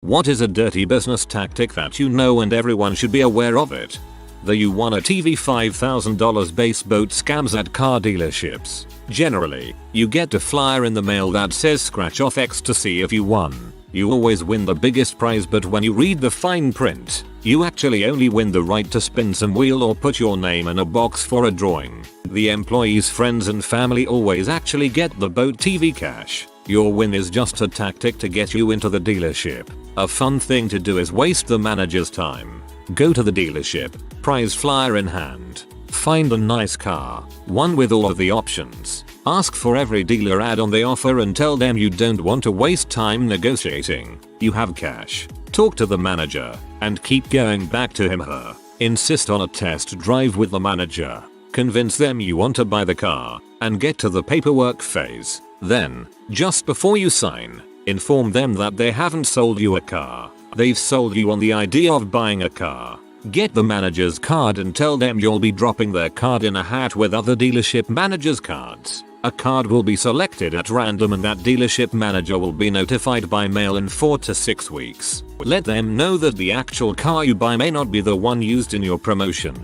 What is a dirty business tactic that you know and everyone should be aware of it? The "you won a TV $5,000 base boat" scams at car dealerships. Generally, you get a flyer in the mail that says scratch off X to see if you won. You always win the biggest prize, but when you read the fine print, you actually only win the right to spin some wheel or put your name in a box for a drawing. The employees' friends and family always actually get the boat TV cash. Your win is just a tactic to get you into the dealership. A fun thing to do is waste the manager's time. Go to the dealership, prize flyer in hand. Find a nice car, one with all of the options. Ask for every dealer ad on the offer and tell them you don't want to waste time negotiating. You have cash. Talk to the manager and keep going back to him or her. Insist on a test drive with the manager. Convince them you want to buy the car and get to the paperwork phase. Then, just before you sign, inform them that they haven't sold you a car. They've sold you on the idea of buying a car. Get the manager's card and tell them you'll be dropping their card in a hat with other dealership managers' cards. A card will be selected at random and that dealership manager will be notified by mail in 4 to 6 weeks. Let them know that the actual car you buy may not be the one used in your promotion.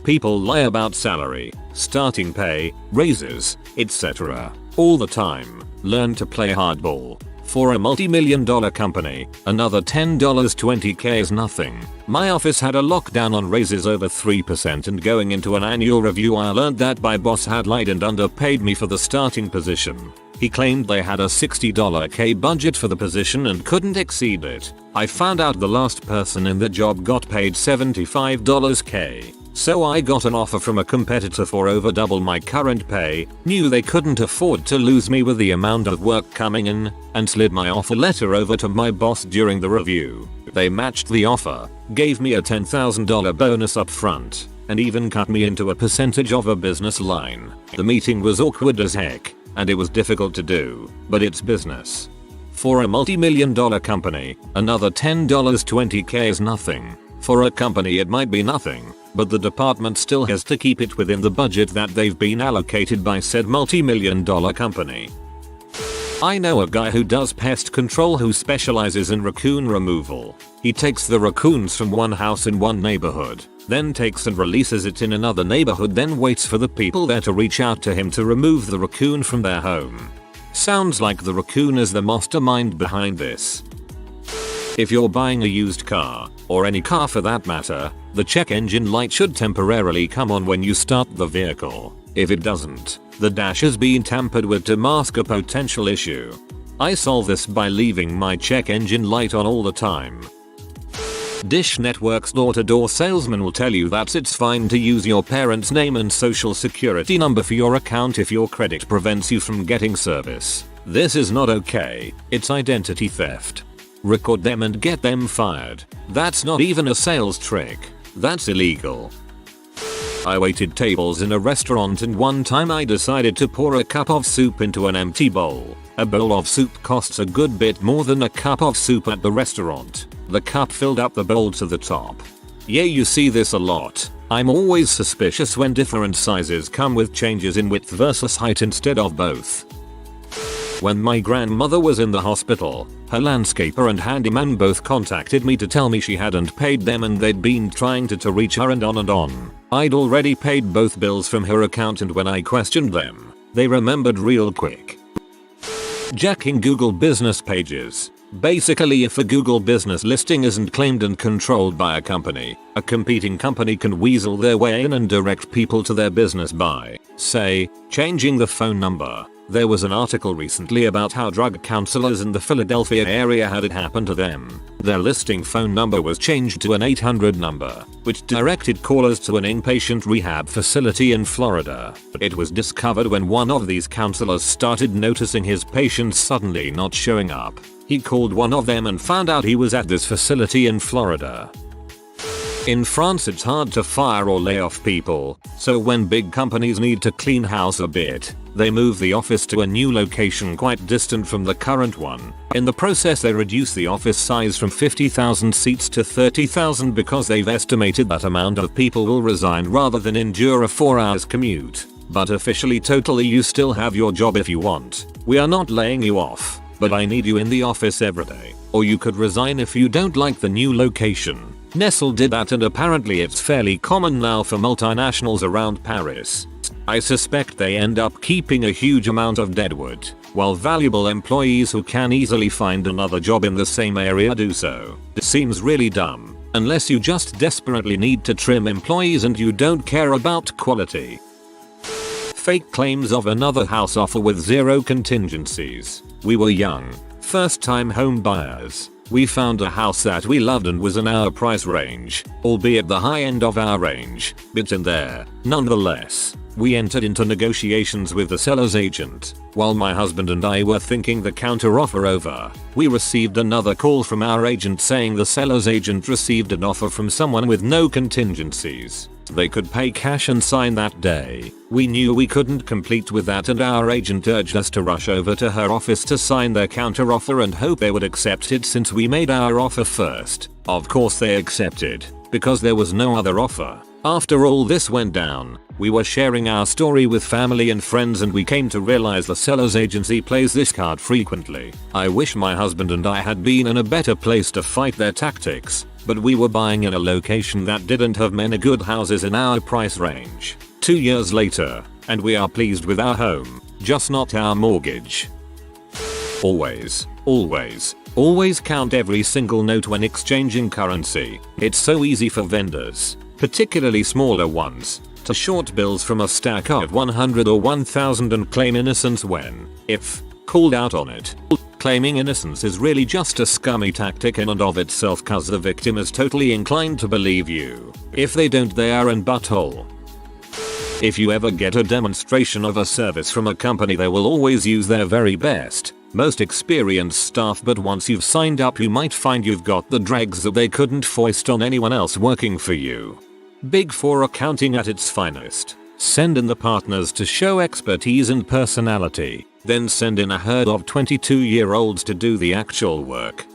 People lie about salary, starting pay, raises, etc. all the time. Learn to play hardball. For a multi-million-dollar company, another $20k is nothing. My office had a lockdown on raises over 3%, and going into an annual review I learned that my boss had lied and underpaid me for the starting position. He claimed they had a $60k budget for the position and couldn't exceed it. I found out the last person in the job got paid $75k. So I got an offer from a competitor for over double my current pay, knew they couldn't afford to lose me with the amount of work coming in, and slid my offer letter over to my boss during the review. They matched the offer, gave me a $10,000 bonus up front, and even cut me into a percentage of a business line. The meeting was awkward as heck, and it was difficult to do, but it's business. For a multi-million-dollar company, another $20k is nothing. For a company it might be nothing, but the department still has to keep it within the budget that they've been allocated by said multi-million-dollar company. I know a guy who does pest control who specializes in raccoon removal. He takes the raccoons from one house in one neighborhood, then takes and releases it in another neighborhood, then waits for the people there to reach out to him to remove the raccoon from their home. Sounds like the raccoon is the mastermind behind this. If you're buying a used car, or any car for that matter, the check engine light should temporarily come on when you start the vehicle. If it doesn't, the dash has been tampered with to mask a potential issue. I solve this by leaving my check engine light on all the time. Dish Network's door-to-door salesman will tell you that it's fine to use your parents' name and social security number for your account if your credit prevents you from getting service. This is not okay, it's identity theft. Record them and get them fired. That's not even a sales trick. That's illegal. I waited tables in a restaurant and one time I decided to pour a cup of soup into an empty bowl. A bowl of soup costs a good bit more than a cup of soup at the restaurant. The cup filled up the bowl to the top. Yeah, you see this a lot. I'm always suspicious when different sizes come with changes in width versus height instead of both. When my grandmother was in the hospital, her landscaper and handyman both contacted me to tell me she hadn't paid them and they'd been trying to reach her and on. I'd already paid both bills from her account, and when I questioned them, they remembered real quick. Jacking Google business pages. Basically, if a Google business listing isn't claimed and controlled by a company, a competing company can weasel their way in and direct people to their business by, say, changing the phone number. There was an article recently about how drug counselors in the Philadelphia area had it happen to them. Their listing phone number was changed to an 800 number, which directed callers to an inpatient rehab facility in Florida. It was discovered when one of these counselors started noticing his patients suddenly not showing up. He called one of them and found out he was at this facility in Florida. In France it's hard to fire or lay off people, so when big companies need to clean house a bit, they move the office to a new location quite distant from the current one. In the process they reduce the office size from 50,000 seats to 30,000 because they've estimated that amount of people will resign rather than endure a 4-hour commute. But officially totally you still have your job if you want. We are not laying you off, but I need you in the office every day. or you could resign if you don't like the new location. Nestle did that, and apparently it's fairly common now for multinationals around Paris. I suspect they end up keeping a huge amount of deadwood, while valuable employees who can easily find another job in the same area do so. It seems really dumb, unless you just desperately need to trim employees and you don't care about quality. Fake claims of another house offer with zero contingencies. We were young, first-time home buyers. We found a house that we loved and was in our price range, albeit the high end of our range, but in there. Nonetheless, we entered into negotiations with the seller's agent. While my husband and I were thinking the counteroffer over, we received another call from our agent saying the seller's agent received an offer from someone with no contingencies. They could pay cash and sign that day. We knew we couldn't complete with that, and our agent urged us to rush over to her office to sign their counteroffer and hope they would accept it since we made our offer first. Of course they accepted, because there was no other offer. After all this went down, we were sharing our story with family and friends, and we came to realize the seller's agency plays this card frequently. I wish my husband and I had been in a better place to fight their tactics, but we were buying in a location that didn't have many good houses in our price range. 2 years later, and we are pleased with our home, just not our mortgage. Always count every single note when exchanging currency. It's so easy for vendors, particularly smaller ones, to short bills from a stack of 100 or 1000 and claim innocence when, if called out on it. Claiming innocence is really just a scummy tactic in and of itself, cause the victim is totally inclined to believe you. If they don't, they are in butthole. If you ever get a demonstration of a service from a company, they will always use their very best, most experienced staff, but once you've signed up you might find you've got the dregs that they couldn't foist on anyone else working for you. Big Four accounting at its finest. Send in the partners to show expertise and personality, then send in a herd of 22-year-olds to do the actual work.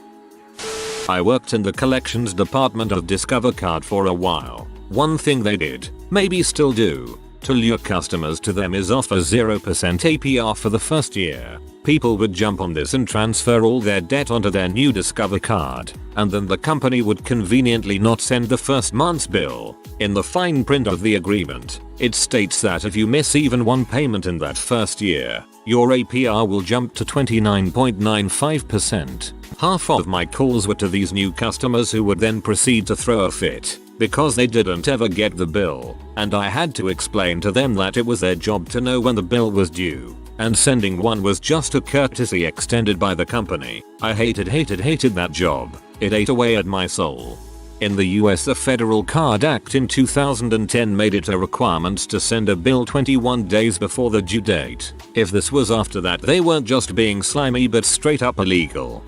I worked in the collections department of Discover Card for a while. One thing they did, maybe still do, to lure customers to them is offer 0% APR for the first year. People would jump on this and transfer all their debt onto their new Discover card, and then the company would conveniently not send the first month's bill. In the fine print of the agreement, it states that if you miss even one payment in that first year, your APR will jump to 29.95%. Half of my calls were to these new customers who would then proceed to throw a fit because they didn't ever get the bill, and I had to explain to them that it was their job to know when the bill was due, and sending one was just a courtesy extended by the company. I hated that job. It ate away at my soul. In the US, the Federal Card Act in 2010 made it a requirement to send a bill 21 days before the due date. If this was after that, they weren't just being slimy but straight up illegal.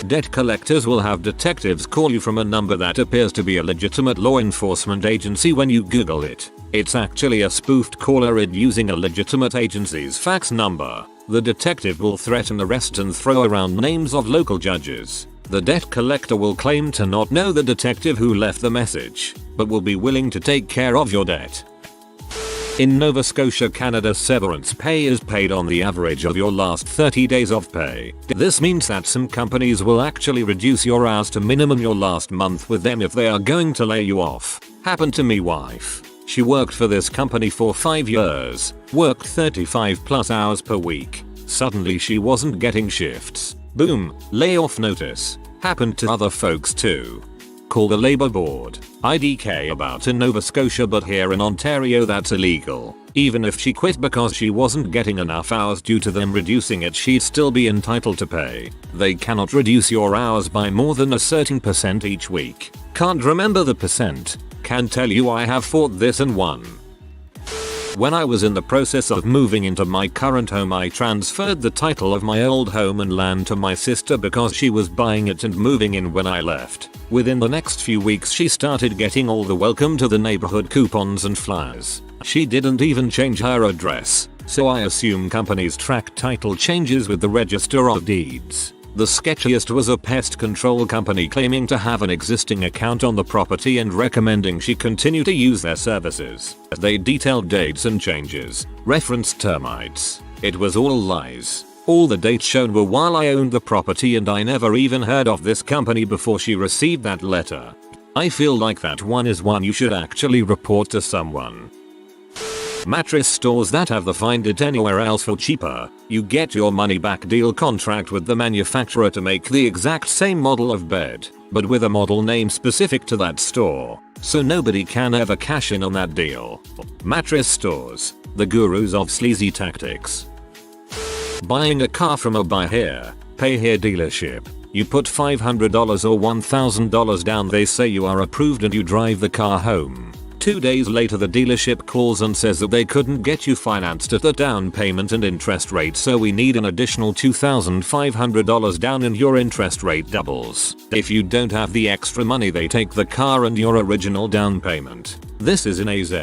Debt collectors will have detectives call you from a number that appears to be a legitimate law enforcement agency. When you Google it, it's actually a spoofed caller ID using a legitimate agency's fax number. The detective will threaten arrest and throw around names of local judges. The debt collector will claim to not know the detective who left the message, but will be willing to take care of your debt. In Nova Scotia, Canada, severance pay is paid on the average of your last 30 days of pay. This means that some companies will actually reduce your hours to minimum your last month with them if they are going to lay you off. Happened to me wife. She worked for this company for 5 years, worked 35 plus hours per week. Suddenly she wasn't getting shifts. Boom, layoff notice. Happened to other folks too. Call the Labour Board. IDK about in Nova Scotia, but here in Ontario that's illegal. Even if she quit because she wasn't getting enough hours due to them reducing it, she'd still be entitled to pay. They cannot reduce your hours by more than a certain percent each week. Can't remember the percent. Can tell you I have fought this and won. When I was in the process of moving into my current home, I transferred the title of my old home and land to my sister because she was buying it and moving in when I left. Within the next few weeks she started getting all the welcome to the neighborhood coupons and flyers. She didn't even change her address, so I assume companies track title changes with the Register of Deeds. The sketchiest was a pest control company claiming to have an existing account on the property and recommending she continue to use their services. They detailed dates and changes, referenced termites. It was all lies. All the dates shown were while I owned the property and I never even heard of this company before she received that letter. I feel like that one is one you should actually report to someone. Mattress stores that have the find it anywhere else for cheaper. You get your money back deal contract with the manufacturer to make the exact same model of bed, but with a model name specific to that store, so nobody can ever cash in on that deal. Mattress stores, the gurus of sleazy tactics. Buying a car from a buy here, pay here dealership. You put $500 or $1,000 down, they say you are approved and you drive the car home. 2 days later the dealership calls and says that they couldn't get you financed at the down payment and interest rate, so we need an additional $2,500 down and your interest rate doubles. If you don't have the extra money they take the car and your original down payment. This is in AZ.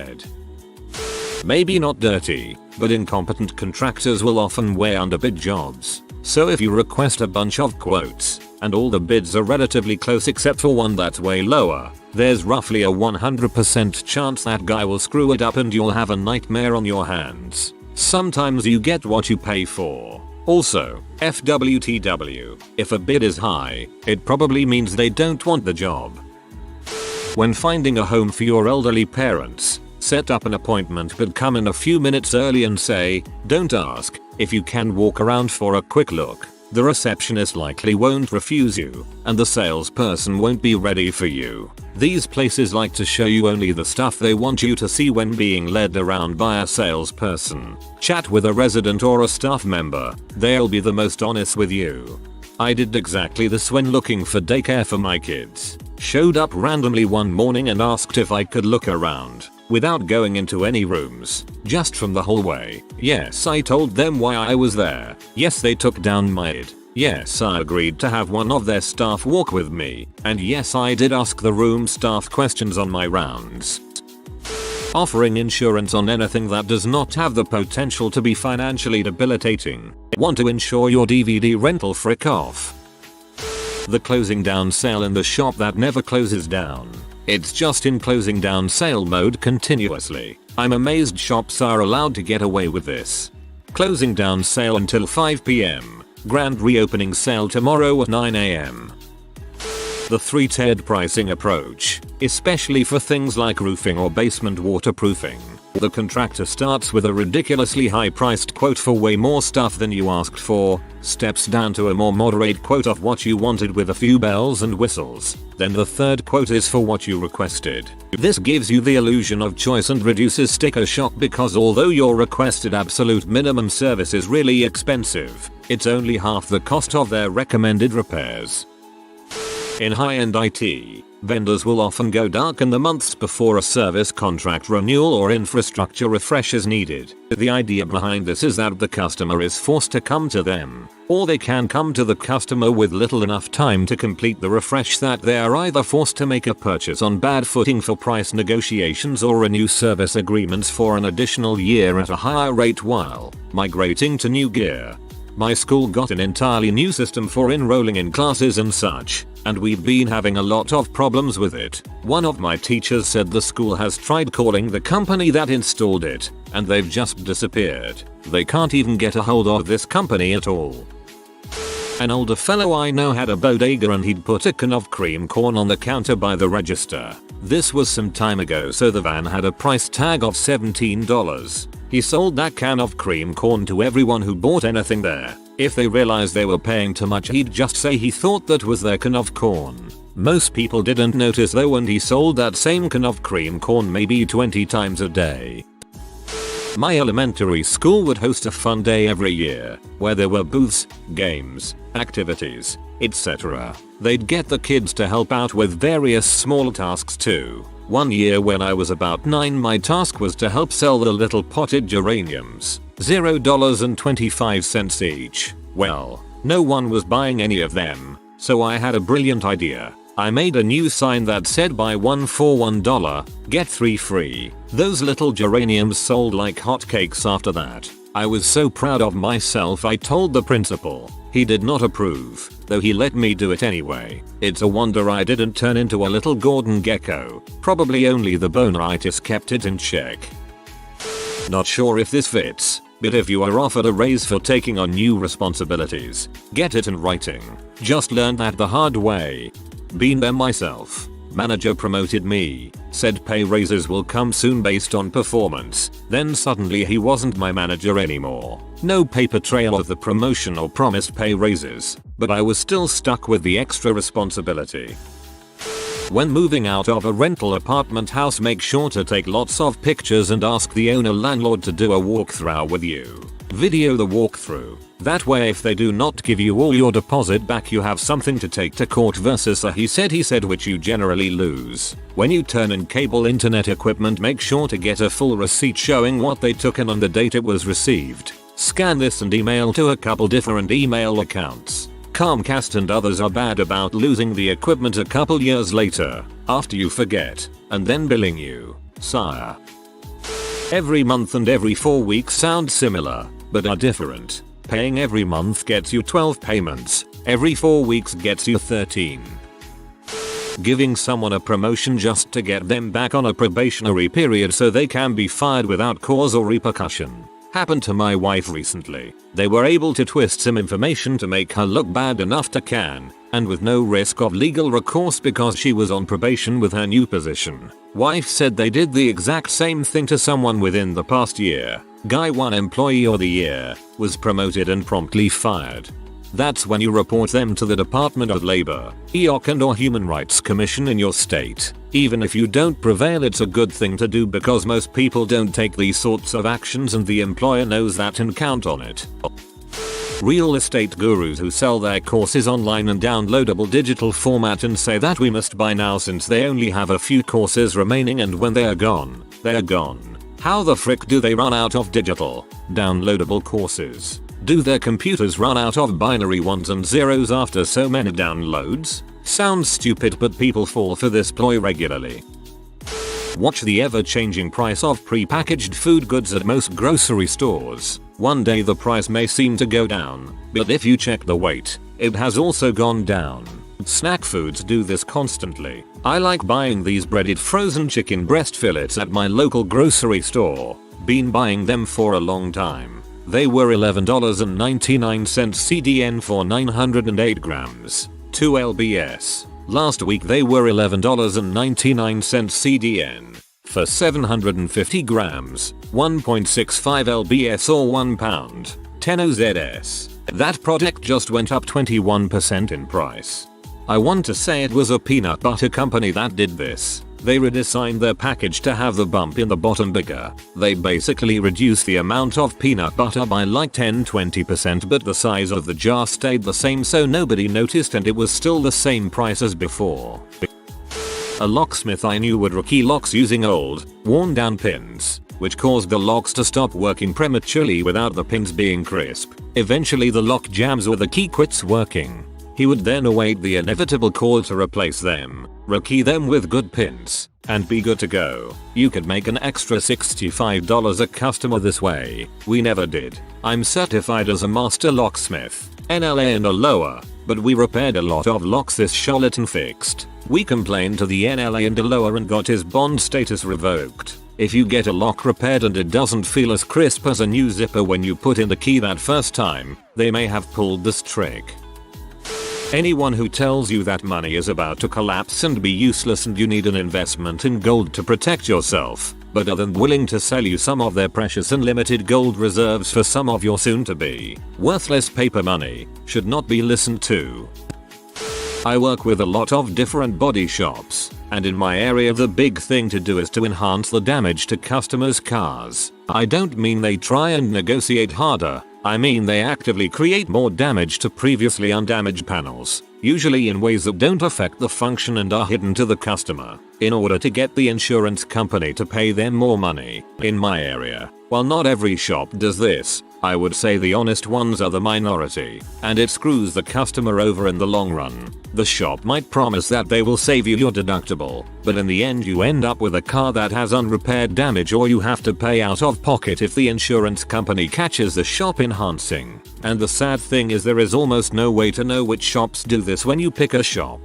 Maybe not dirty, but incompetent contractors will often way underbid jobs. So if you request a bunch of quotes, and all the bids are relatively close except for one that's way lower, there's roughly a 100% chance that guy will screw it up and you'll have a nightmare on your hands. Sometimes you get what you pay for. Also, FWTW, if a bid is high, it probably means they don't want the job. When finding a home for your elderly parents, set up an appointment but come in a few minutes early and say, "Don't ask if you can walk around for a quick look." The receptionist likely won't refuse you, and the salesperson won't be ready for you. These places like to show you only the stuff they want you to see when being led around by a salesperson. Chat with a resident or a staff member, they'll be the most honest with you. I did exactly this when looking for daycare for my kids. Showed up randomly one morning and asked if I could look around, without going into any rooms, just from the hallway. Yes, I told them why I was there. Yes, they took down my ID. Yes, I agreed to have one of their staff walk with me. And yes, I did ask the room staff questions on my rounds. Offering insurance on anything that does not have the potential to be financially debilitating. Want to insure your DVD rental? Frick off. The closing down sale in the shop that never closes down. It's just in closing down sale mode continuously. I'm amazed shops are allowed to get away with this. Closing down sale until 5 PM. Grand reopening sale tomorrow at 9 AM. The three-tiered pricing approach, especially for things like roofing or basement waterproofing. The contractor starts with a ridiculously high-priced quote for way more stuff than you asked for, steps down to a more moderate quote of what you wanted with a few bells and whistles. Then the third quote is for what you requested. This gives you the illusion of choice and reduces sticker shock because although your requested absolute minimum service is really expensive, it's only half the cost of their recommended repairs. In high-end IT, vendors will often go dark in the months before a service contract renewal or infrastructure refresh is needed. The idea behind this is that the customer is forced to come to them, or they can come to the customer with little enough time to complete the refresh that they are either forced to make a purchase on bad footing for price negotiations or renew service agreements for an additional year at a higher rate while migrating to new gear. My school got an entirely new system for enrolling in classes and such, and we've been having a lot of problems with it. One of my teachers said the school has tried calling the company that installed it, and they've just disappeared. They can't even get a hold of this company at all. An older fellow I know had a bodega and he'd put a can of cream corn on the counter by the register. This was some time ago, so the van had a price tag of $17. He sold that can of cream corn to everyone who bought anything there. If they realized they were paying too much, he'd just say he thought that was their can of corn. Most people didn't notice though, and he sold that same can of cream corn maybe 20 times a day. My elementary school would host a fun day every year, where there were booths, games, activities, etc. They'd get the kids to help out with various small tasks too. One year when I was about 9, my task was to help sell the little potted geraniums, $0.25 each. Well, no one was buying any of them, so I had a brilliant idea. I made a new sign that said buy one for $1, get 3 free. Those little geraniums sold like hotcakes after that. I was so proud of myself I told the principal. He did not approve, though he let me do it anyway. It's a wonder I didn't turn into a little Gordon gecko. Probably only the boneritis kept it in check. Not sure if this fits, But if you are offered a raise for taking on new responsibilities, get it in writing. Just learned that the hard way. Been there myself. Manager promoted me, said pay raises will come soon based on performance, then suddenly he wasn't my manager anymore. No paper trail of the promotion or promised pay raises, but I was still stuck with the extra responsibility. When moving out of a rental apartment house, make sure to take lots of pictures and ask the owner landlord to do a walkthrough with you. Video the walkthrough. That way if they do not give you all your deposit back, you have something to take to court versus a he said which you generally lose. When you turn in cable internet equipment, make sure to get a full receipt showing what they took in on the date it was received. Scan this and email to a couple different email accounts. Comcast and others are bad about losing the equipment a couple years later, after you forget, and then billing you. Sire. Every month and every 4 weeks sound similar, but are different. Paying every month gets you 12 payments, every 4 weeks gets you 13. Giving someone a promotion just to get them back on a probationary period so they can be fired without cause or repercussion. Happened to my wife recently. They were able to twist some information to make her look bad enough to can, and with no risk of legal recourse because she was on probation with her new position. Wife said they did the exact same thing to someone within the past year. Guy won Employee of the Year, was promoted and promptly fired. That's when you report them to the Department of Labor, EOC and/or Human Rights Commission in your state. Even if you don't prevail, it's a good thing to do because most people don't take these sorts of actions and the employer knows that and count on it. Real estate gurus who sell their courses online in downloadable digital format and say that we must buy now since they only have a few courses remaining and when they are gone, they are gone. How the frick do they run out of digital, downloadable courses? Do their computers run out of binary ones and zeros after so many downloads? Sounds stupid, but people fall for this ploy regularly. Watch the ever-changing price of pre-packaged food goods at most grocery stores. One day the price may seem to go down, but if you check the weight, it has also gone down. Snack foods do this constantly. I like buying these breaded frozen chicken breast fillets at my local grocery store. Been buying them for a long time. They were $11.99 CDN for 908 grams. 2 lbs. Last week they were $11.99 CDN for 750 grams, 1.65 lbs or 1 pound, 10 OZS. That product just went up 21% in price. I want to say it was a peanut butter company that did this. They redesigned their package to have the bump in the bottom bigger. They basically reduced the amount of peanut butter by like 10-20%, but the size of the jar stayed the same, so nobody noticed and it was still the same price as before. A locksmith I knew would rekey locks using old, worn down pins, which caused the locks to stop working prematurely without the pins being crisp. Eventually the lock jams or the key quits working. He would then await the inevitable call to replace them, rekey them with good pins, and be good to go. You could make an extra $65 a customer this way. We never did. I'm certified as a master locksmith, NLA and a lower, but we repaired a lot of locks this charlatan fixed. We complained to the NLA and a lower and got his bond status revoked. If you get a lock repaired and it doesn't feel as crisp as a new zipper when you put in the key that first time, they may have pulled this trick. Anyone who tells you that money is about to collapse and be useless and you need an investment in gold to protect yourself, but are then willing to sell you some of their precious and limited gold reserves for some of your soon-to-be worthless paper money, should not be listened to. I work with a lot of different body shops, and in my area the big thing to do is to enhance the damage to customers' cars. I don't mean they try and negotiate harder. I mean they actively create more damage to previously undamaged panels, usually in ways that don't affect the function and are hidden to the customer, in order to get the insurance company to pay them more money. In my area, while not every shop does this, I would say the honest ones are the minority, and it screws the customer over in the long run. The shop might promise that they will save you your deductible, but in the end you end up with a car that has unrepaired damage or you have to pay out of pocket if the insurance company catches the shop enhancing. And the sad thing is there is almost no way to know which shops do this when you pick a shop.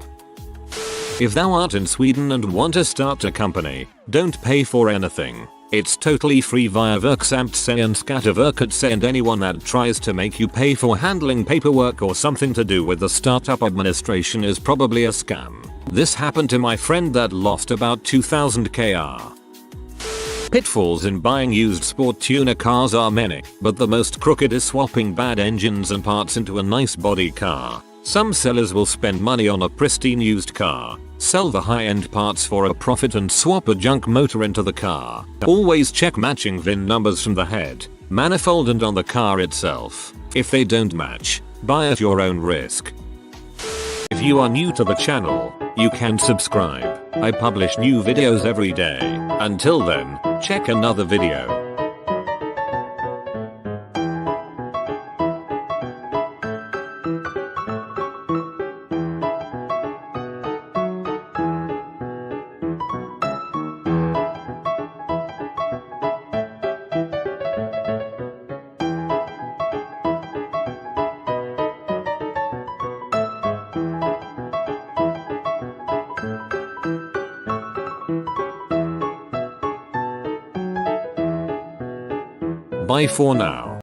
If thou art in Sweden and want to start a company, don't pay for anything. It's totally free via Verksamtse and Skatteverkatse, and anyone that tries to make you pay for handling paperwork or something to do with the startup administration is probably a scam. This happened to my friend that lost about 2000 kr. Pitfalls in buying used sport tuner cars are many, but the most crooked is swapping bad engines and parts into a nice body car. Some sellers will spend money on a pristine used car, sell the high-end parts for a profit, and swap a junk motor into the car. Always check matching VIN numbers from the head, manifold, and on the car itself. If they don't match, buy at your own risk. If you are new to the channel, you can subscribe. I publish new videos every day. Until then, check another video. Bye for now.